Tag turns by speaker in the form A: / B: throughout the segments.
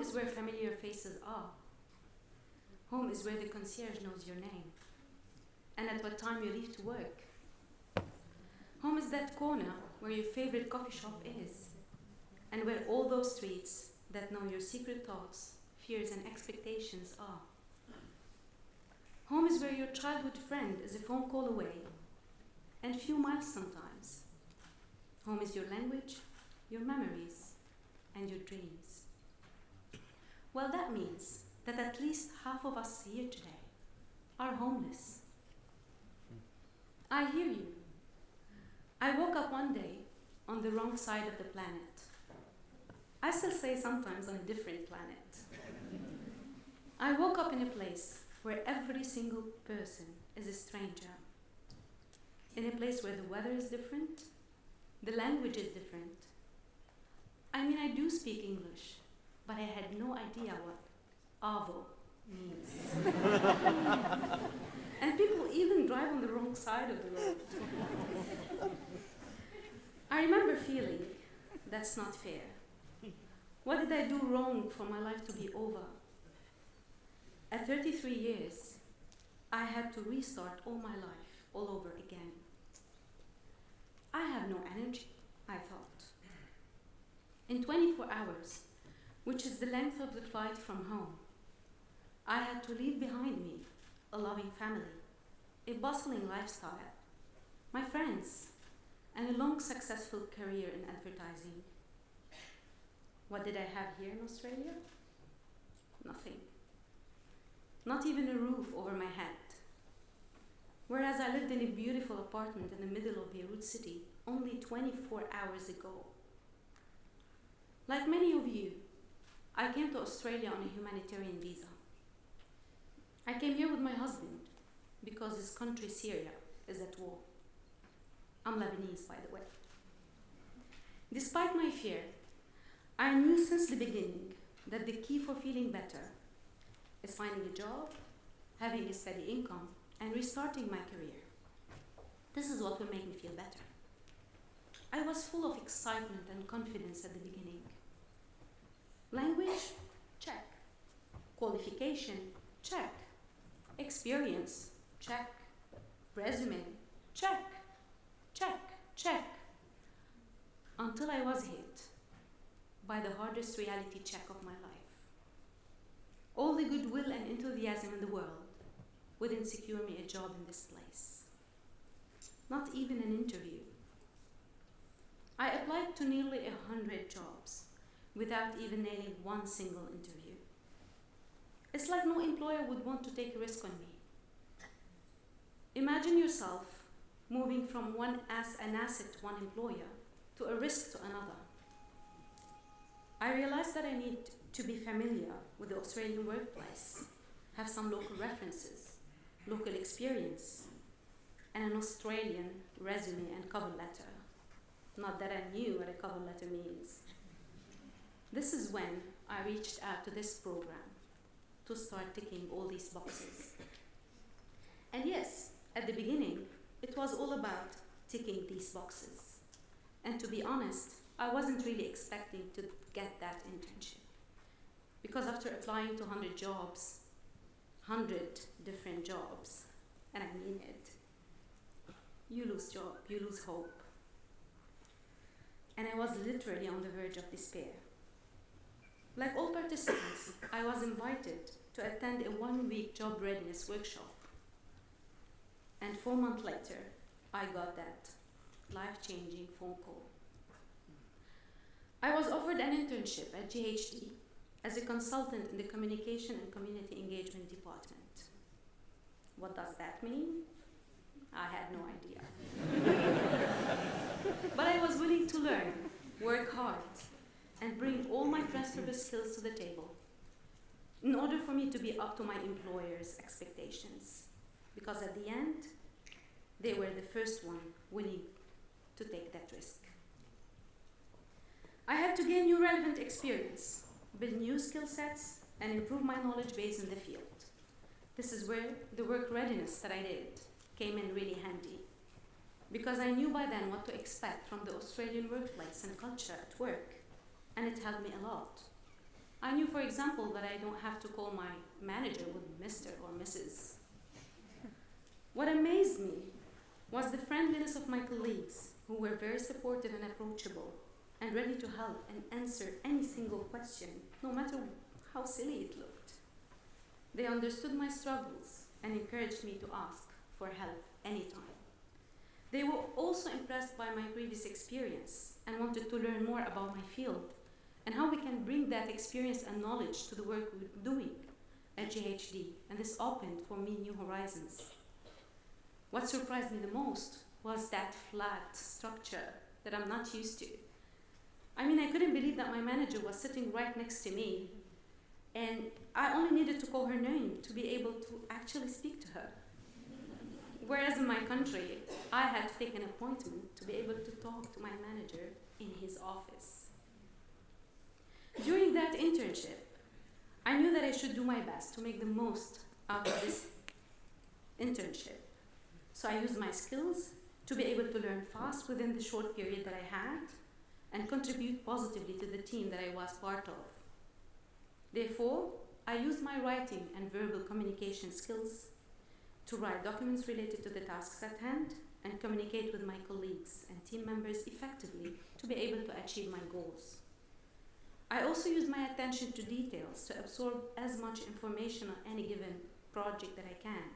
A: is where familiar faces are. Home is where the concierge knows your name and at what time you leave to work. Home is that corner where your favorite coffee shop is, and where all those streets that know your secret thoughts, fears, and expectations are. Home is where your childhood friend is a phone call away, and few miles sometimes. Home is your language, your memories, and your dreams. Well, that means that at least half of us here today are homeless. I hear you. I woke up one day on the wrong side of the planet. I still say sometimes on a different planet. I woke up in a place where every single person is a stranger. In a place where the weather is different, the language is different. I mean, I do speak English, but I had no idea what avo means. And people even drive on the wrong side of the road. I remember feeling, that's not fair. What did I do wrong for my life to be over? At 33 years, I had to restart all my life all over again. I have no energy, I thought. In 24 hours, which is the length of the flight from home, I had to leave behind me a loving family, a bustling lifestyle, my friends, and a long successful career in advertising. What did I have here in Australia? Nothing. Not even a roof over my head. Whereas I lived in a beautiful apartment in the middle of Beirut City only 24 hours ago. Like many of you, I came to Australia on a humanitarian visa. I came here with my husband because his country, Syria, is at war. I'm Lebanese, by the way. Despite my fear, I knew since the beginning that the key for feeling better is finding a job, having a steady income, and restarting my career. This is what will make me feel better. I was full of excitement and confidence at the beginning. Language? Check. Qualification? Check. Experience? Check. Resume? Check. Check. Check. Until I was hit by the hardest reality check of my life. All the goodwill and enthusiasm in the world wouldn't secure me a job in this place. Not even an interview. I applied to nearly 100 jobs without even nailing one single interview. It's like no employer would want to take a risk on me. Imagine yourself moving from an asset to one employer to a risk to another. I realized that I need to be familiar with the Australian workplace, have some local references, local experience, and an Australian resume and cover letter. Not that I knew what a cover letter means. This is when I reached out to this program to start ticking all these boxes. And yes, at the beginning, it was all about ticking these boxes. And to be honest, I wasn't really expecting to get that internship. Because after applying to 100 jobs, 100 different jobs, and I mean it, you lose job, you lose hope. And I was literally on the verge of despair. Like all participants, I was invited to attend a one-week job readiness workshop. And 4 months later, I got that life-changing phone call. I was offered an internship at GHD as a consultant in the Communication and Community Engagement Department. What does that mean? I had no idea. But I was willing to learn, work hard, and bring all my transferable skills to the table in order for me to be up to my employer's expectations. Because at the end, they were the first one willing to take that risk. I had to gain new relevant experience, build new skill sets, and improve my knowledge base in the field. This is where the work readiness that I did came in really handy, because I knew by then what to expect from the Australian workplace and culture at work, and it helped me a lot. I knew, for example, that I don't have to call my manager with Mr. or Mrs. What amazed me was the friendliness of my colleagues, who were very supportive and approachable, and ready to help and answer any single question, no matter how silly it looked. They understood my struggles and encouraged me to ask for help anytime. They were also impressed by my previous experience and wanted to learn more about my field and how we can bring that experience and knowledge to the work we're doing at GHD, and this opened for me new horizons. What surprised me the most was that flat structure that I'm not used to. I mean, I couldn't believe that my manager was sitting right next to me, and I only needed to call her name to be able to actually speak to her. Whereas in my country, I had to take an appointment to be able to talk to my manager in his office. During that internship, I knew that I should do my best to make the most out of this internship. So I used my skills to be able to learn fast within the short period that I had and contribute positively to the team that I was part of. Therefore, I used my writing and verbal communication skills to write documents related to the tasks at hand and communicate with my colleagues and team members effectively to be able to achieve my goals. I also used my attention to details to absorb as much information on any given project that I can.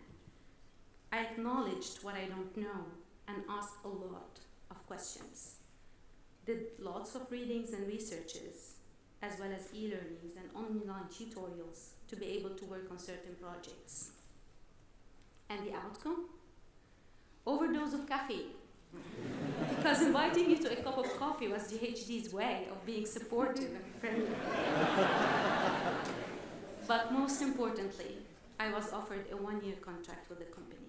A: I acknowledged what I don't know and asked a lot of questions. Did lots of readings and researches, as well as e-learnings and online tutorials to be able to work on certain projects. And the outcome? Overdose of caffeine. Because inviting you to a cup of coffee was GHD's way of being supportive and friendly. But most importantly, I was offered a one-year contract with the company.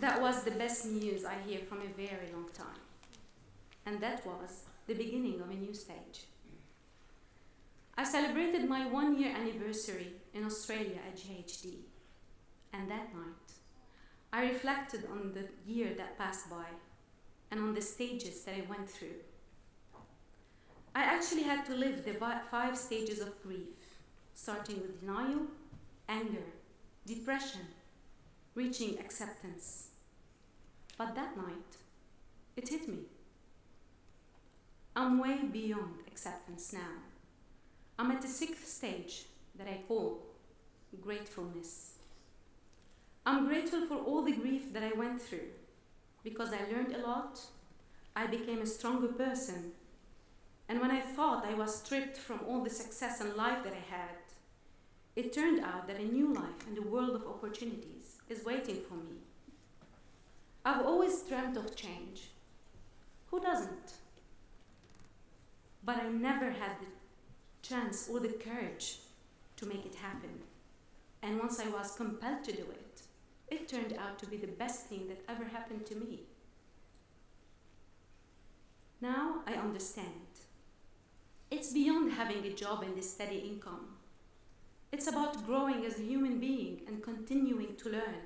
A: That was the best news I hear from a very long time. And that was the beginning of a new stage. I celebrated my one-year anniversary in Australia at GHD. And that night, I reflected on the year that passed by and on the stages that I went through. I actually had to live the 5 stages of grief, starting with denial, anger, depression, reaching acceptance. But that night, it hit me. I'm way beyond acceptance now. I'm at the 6th stage that I call gratefulness. I'm grateful for all the grief that I went through because I learned a lot, I became a stronger person, and when I thought I was stripped from all the success and life that I had, it turned out that a new life and a world of opportunities is waiting for me. I've always dreamt of change. Who doesn't? But I never had the chance or the courage to make it happen. And once I was compelled to do it, it turned out to be the best thing that ever happened to me. Now I understand. It's beyond having a job and a steady income. It's about growing as a human being and continuing to learn.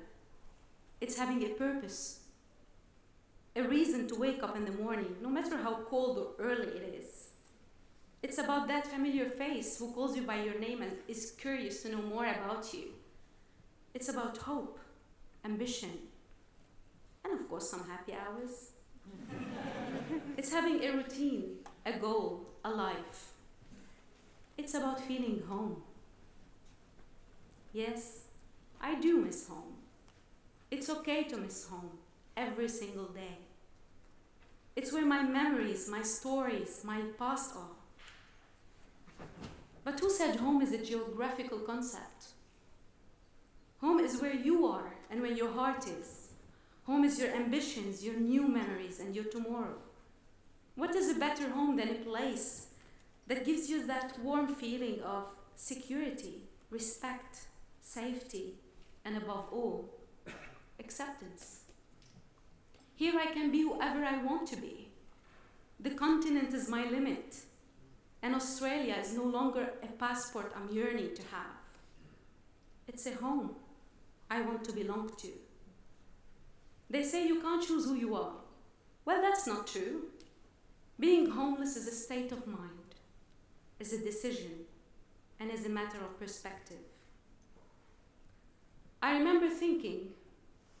A: It's having a purpose, a reason to wake up in the morning, no matter how cold or early it is. It's about that familiar face who calls you by your name and is curious to know more about you. It's about hope, ambition, and of course some happy hours. It's having a routine, a goal, a life. It's about feeling home. Yes, I do miss home. It's okay to miss home every single day. It's where my memories, my stories, my past are. But who said home is a geographical concept? Home is where you are and where your heart is. Home is your ambitions, your new memories, and your tomorrow. What is a better home than a place that gives you that warm feeling of security, respect, safety, and above all, acceptance? Here I can be whoever I want to be. The continent is my limit, and Australia is no longer a passport I'm yearning to have. It's a home I want to belong to. They say you can't choose who you are. Well, that's not true. Being homeless is a state of mind, is a decision, and is a matter of perspective. I remember thinking,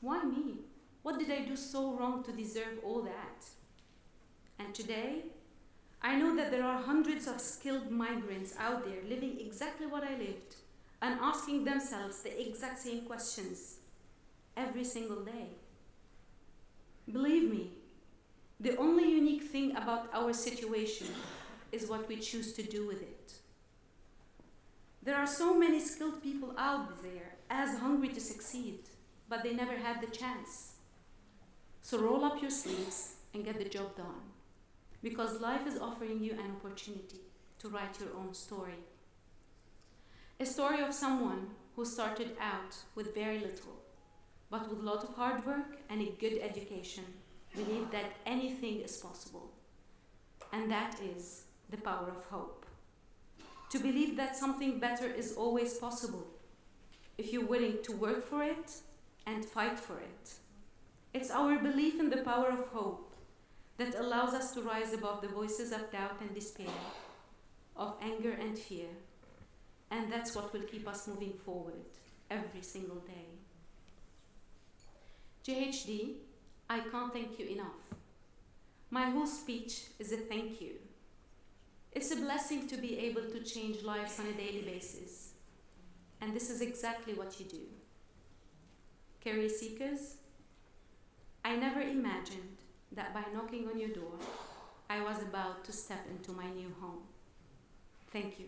A: why me? What did I do so wrong to deserve all that? And today, I know that there are hundreds of skilled migrants out there living exactly what I lived and asking themselves the exact same questions every single day. Believe me, the only unique thing about our situation is what we choose to do with it. There are so many skilled people out there as hungry to succeed, but they never had the chance. So roll up your sleeves and get the job done, because life is offering you an opportunity to write your own story. A story of someone who started out with very little, but with a lot of hard work and a good education, believed that anything is possible. And that is the power of hope. To believe that something better is always possible if you're willing to work for it and fight for it. It's our belief in the power of hope that allows us to rise above the voices of doubt and despair, of anger and fear. And that's what will keep us moving forward every single day. JHD, I can't thank you enough. My whole speech is a thank you. It's a blessing to be able to change lives on a daily basis. And this is exactly what you do. Career seekers, I never imagined that by knocking on your door, I was about to step into my new home. Thank you.